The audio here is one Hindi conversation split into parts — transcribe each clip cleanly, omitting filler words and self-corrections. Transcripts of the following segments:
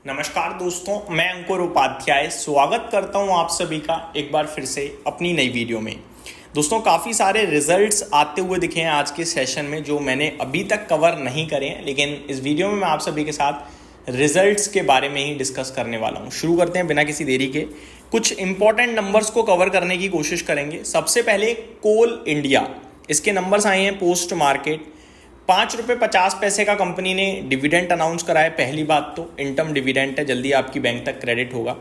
नमस्कार दोस्तों, मैं अंकुर उपाध्याय स्वागत करता हूं आप सभी का एक बार फिर से अपनी नई वीडियो में। दोस्तों, काफ़ी सारे रिजल्ट्स आते हुए दिखे हैं आज के सेशन में जो मैंने अभी तक कवर नहीं करे हैं, लेकिन इस वीडियो में मैं आप सभी के साथ रिजल्ट्स के बारे में ही डिस्कस करने वाला हूं। शुरू करते हैं बिना किसी देरी के। कुछ इंपॉर्टेंट नंबर्स को कवर करने की कोशिश करेंगे। सबसे पहले कोल इंडिया, इसके नंबर्स आए हैं पोस्ट मार्केट। 5 रुपये 50 पैसे का कंपनी ने डिविडेंड अनाउंस करा है। पहली बात तो इंटर्म डिविडेंड है, जल्दी आपकी बैंक तक क्रेडिट होगा।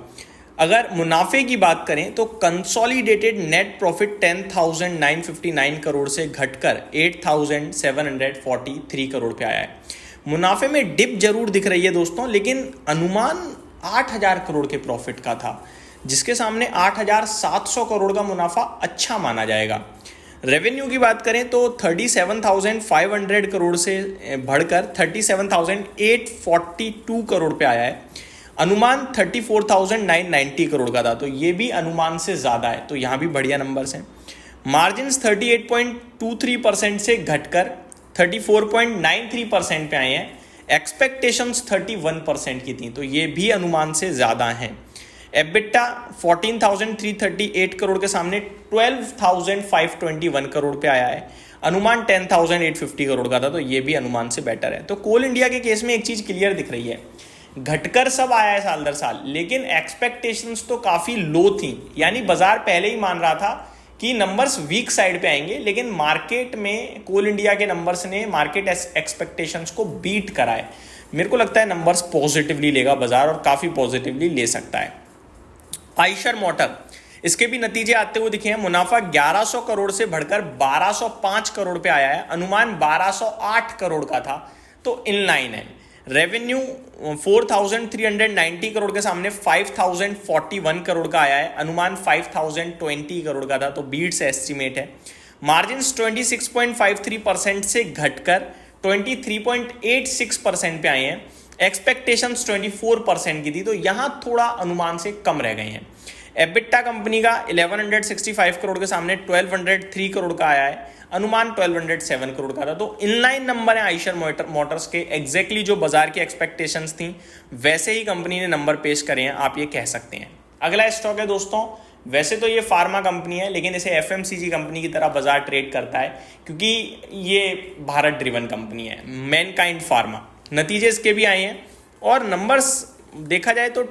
अगर मुनाफे की बात करें तो कंसोलिडेटेड नेट प्रॉफिट 10,959 करोड़ से घटकर 8,743 करोड़ पे आया है। मुनाफे में डिप जरूर दिख रही है दोस्तों, लेकिन अनुमान 8,000 करोड़ के प्रॉफिट का था, जिसके सामने 8,700 करोड़ का मुनाफा अच्छा माना जाएगा। रेवेन्यू की बात करें तो 37,500 करोड़ से बढ़कर 37,842 करोड़ पे आया है। अनुमान 34,990 करोड़ का था, तो ये भी अनुमान से ज़्यादा है, तो यहाँ भी बढ़िया नंबर्स हैं। मार्जिन्स 38.23% से घटकर 34.93% पे आए हैं। एक्सपेक्टेशंस 31% की थी, तो ये भी अनुमान से ज़्यादा हैं। एबिटा 14,338 करोड़ के सामने 12,521 करोड़ पे आया है। अनुमान 10,850 करोड़ का था, तो ये भी अनुमान से बेटर है। तो कोल इंडिया के केस में एक चीज क्लियर दिख रही है, घटकर सब आया है साल दर साल, लेकिन एक्सपेक्टेशंस तो काफी लो थी। यानी बाजार पहले ही मान रहा था कि नंबर्स वीक साइड पे आएंगे, लेकिन मार्केट में कोल इंडिया के नंबर्स ने मार्केट एक्सपेक्टेशंस को बीट करा है। मेरे को लगता है नंबर्स पॉजिटिवली लेगा बाजार, और काफी पॉजिटिवली ले सकता है। आइशर मोटर, इसके भी नतीजे आते हुए दिखे हैं। मुनाफा 1100 करोड़ से बढ़कर 1205 करोड़ पे आया है। अनुमान 1208 करोड़ का था, तो इनलाइन है। रेवेन्यू 4,390 करोड़ के सामने 5,041 करोड़ का आया है। अनुमान 5,020 करोड़ का था, तो बीट से एस्टिमेट है। मार्जिन्स 26.53% से घटकर 23.86% पे आए हैं। एक्सपेक्टेशंस 24% की थी, तो यहां थोड़ा अनुमान से कम रह गए हैं। एबिटा कंपनी का 1,165 करोड़ के सामने 1,203 करोड़ का आया है। अनुमान 1,207 करोड़ का था, तो इनलाइन नंबर है आइशर मोटर्स के। एग्जैक्टली जो बाजार की एक्सपेक्टेशंस थी वैसे ही कंपनी ने नंबर पेश करे हैं, आप ये कह सकते हैं। अगला स्टॉक है दोस्तों, वैसे तो ये फार्मा कंपनी है, लेकिन इसे एफएमसीजी कंपनी की तरह बाजार ट्रेड करता है, क्योंकि ये भारत ड्रिवन कंपनी है। मैनकाइंड फार्मा, नतीजे इसके भी आए हैं, और नंबर्स देखा जाए तो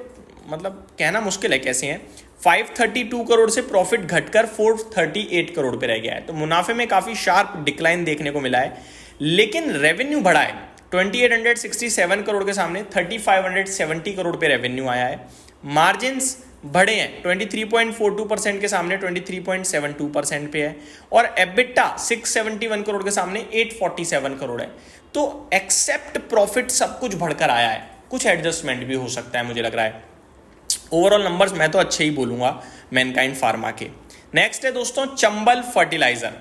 मतलब कहना मुश्किल है कैसे हैं। 532 करोड़ से प्रॉफिट घटकर 438 करोड़ पे रह गया है, तो मुनाफे में काफ़ी शार्प डिक्लाइन देखने को मिला है। लेकिन रेवेन्यू बढ़ा है, 2,867 करोड़ के सामने 3,570 करोड़ पे रेवेन्यू आया है। मार्जिन्स बढ़े हैं, 23.42% के सामने 23.72% पे है। और एबिटा 671 करोड़ के सामने 847 करोड़ है। तो एक्सेप्ट प्रॉफिट सब कुछ बढ़कर आया है, कुछ एडजस्टमेंट भी हो सकता है मुझे लग रहा है। ओवरऑल नंबर्स मैं तो अच्छे ही बोलूंगा मैनकाइंड फार्मा के। नेक्स्ट है दोस्तों Chambal fertilizer.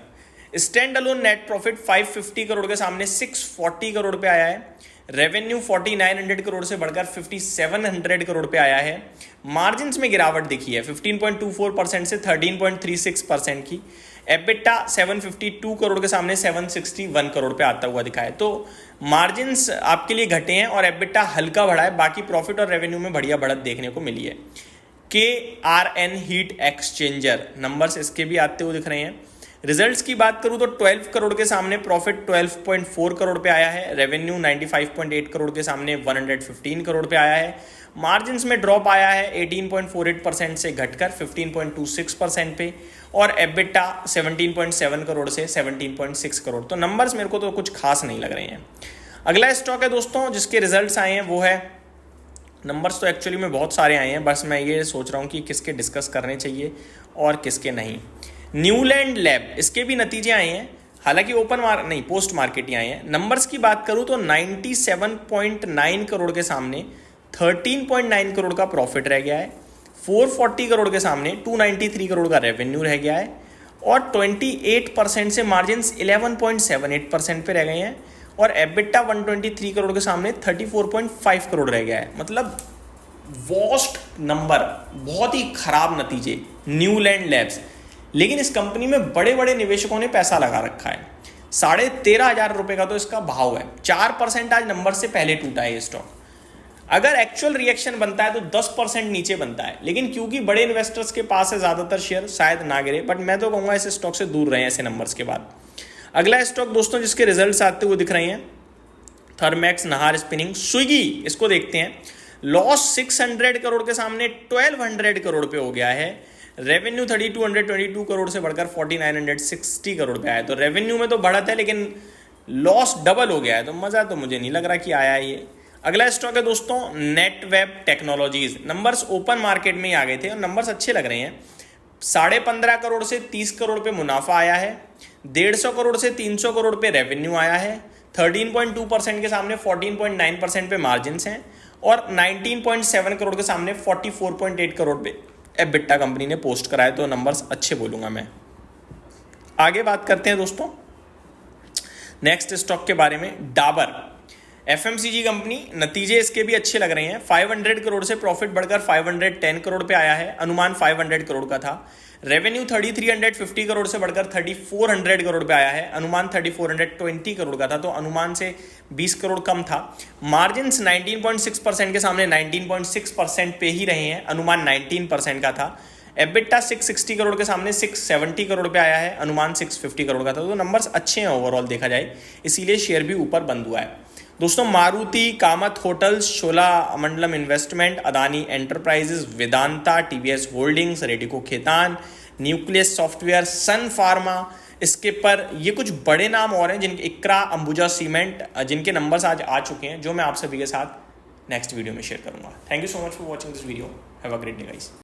Stand alone net profit 550 crore के सामने 640 करोड़ पे आया है। रेवेन्यू 4,900 करोड़ से बढ़कर 5,700 करोड़ पे आया है। मार्जिन्स में गिरावट दिखी है, 15.24% से 13.36% की। एबिटा 752 करोड़ के सामने 761 करोड़ पे आता हुआ दिखा है, तो मार्जिन्स आपके लिए घटे हैं और एबिटा हल्का बढ़ा है। बाकी प्रॉफिट और रेवेन्यू में बढ़िया बढ़त देखने को मिली है। KRN हीट एक्सचेंजर, नंबर्स इसके भी आते हुए दिख रहे हैं। रिजल्ट्स की बात करूं तो 12 करोड़ के सामने प्रॉफिट 12.4 करोड़ पे आया है। रेवेन्यू 95.8 करोड़ के सामने 115 करोड़ पे आया है। मार्जिन्स में ड्रॉप आया है 18.48% से घटकर 15.26% पे, और एबिटा 17.7 करोड़ से 17.6 करोड़। तो नंबर्स मेरे को तो कुछ खास नहीं लग रहे हैं। अगला स्टॉक है दोस्तों जिसके रिजल्ट्स आए हैं, वो है, नंबर्स तो एक्चुअली में बहुत सारे आए हैं, बस मैं ये सोच रहा हूँ कि किसके डिस्कस करने चाहिए और किसके नहीं। न्यूलैंड लैब, इसके भी नतीजे आए हैं, हालांकि पोस्ट मार्केट ही आए हैं। नंबर्स की बात करूं तो 97.9 करोड़ के सामने 13.9 करोड़ का प्रॉफिट रह गया है। 440 करोड़ के सामने 293 करोड़ का रेवेन्यू रह गया है, और 28% से मार्जिन्स 11.78% पे रह गए हैं। और एबिटा 123 करोड़ के सामने 34.5 करोड़ रह गया है। मतलब वर्स्ट नंबर, बहुत ही खराब नतीजे न्यूलैंड लैब्स। लेकिन इस कंपनी में बड़े बड़े निवेशकों ने पैसा लगा रखा है। 13,500 रुपये का तो इसका भाव है। 4% आज नंबर से पहले टूटा है ये स्टॉक। अगर एक्चुअल रिएक्शन बनता है तो 10% नीचे बनता है, लेकिन क्योंकि बड़े इन्वेस्टर्स के पास है ज़्यादातर शेयर, शायद ना गिरे, बट मैं तो कहूँगा ऐसे स्टॉक से दूर रहें ऐसे नंबर्स के बाद। अगला स्टॉक दोस्तों जिसके रिजल्ट्स आते हुए दिख रहे हैं, थर्मैक्स, नाहर स्पिनिंग, स्विगी, इसको देखते हैं। लॉस 600 करोड़ के सामने 1200 करोड़ पे हो गया है। रेवेन्यू 3222 करोड़ से बढ़कर 4960 करोड़ पे आया। तो रेवेन्यू में तो बढ़त है, लेकिन लॉस डबल हो गया है, तो मज़ा तो मुझे नहीं लग रहा कि आया ये। अगला स्टॉक है दोस्तों Netweb technologies. Numbers open market में ही आ गए थे और नंबर्स अच्छे लग रहे हैं। 15.5 करोड़ से 30 करोड़ पे मुनाफा आया है, 150 करोड़ से 300 करोड़ पे रेवेन्यू आया है, 13.2% के सामने 14.9% पे मार्जिन हैं, और 19.7 करोड़ के सामने 44.8 करोड़ पे एबिटा कंपनी ने पोस्ट कराया। तो नंबर्स अच्छे बोलूंगा मैं। आगे बात करते हैं दोस्तों नेक्स्ट स्टॉक के बारे में, डाबर एफएमसीजी कंपनी। नतीजे इसके भी अच्छे लग रहे हैं। 500 करोड़ से प्रॉफिट बढ़कर 510 करोड़ पे आया है। अनुमान 500 करोड़ का था। रेवेन्यू 3350 करोड़ से बढ़कर 3400 करोड़ पे आया है। अनुमान 3420 करोड़ का था, तो अनुमान से 20 करोड़ कम था। मार्जिन्स 19.6% के सामने 19.6% पे ही रहे हैं। अनुमान 19% का था। एबिटा 660 करोड़ के सामने 670 करोड़ पे आया है। अनुमान 650 करोड़ का था। तो नंबर्स अच्छे हैं ओवरऑल देखा जाए, इसीलिए शेयर भी ऊपर बंद हुआ है। दोस्तों Maruti, Kamat hotels, Cholamandalam investment, Adani enterprises, Vedanta, TVS holdings, Radico Khaitan, nucleus software, sun pharma, इसके पर ये कुछ बड़े नाम और हैं जिनके, इक्रा, अंबुजा सीमेंट, जिनके नंबर्स आज आ चुके हैं, जो मैं आप सभी के साथ नेक्स्ट वीडियो में शेयर करूंगा। Thank you so much for watching this video. Have a great day guys.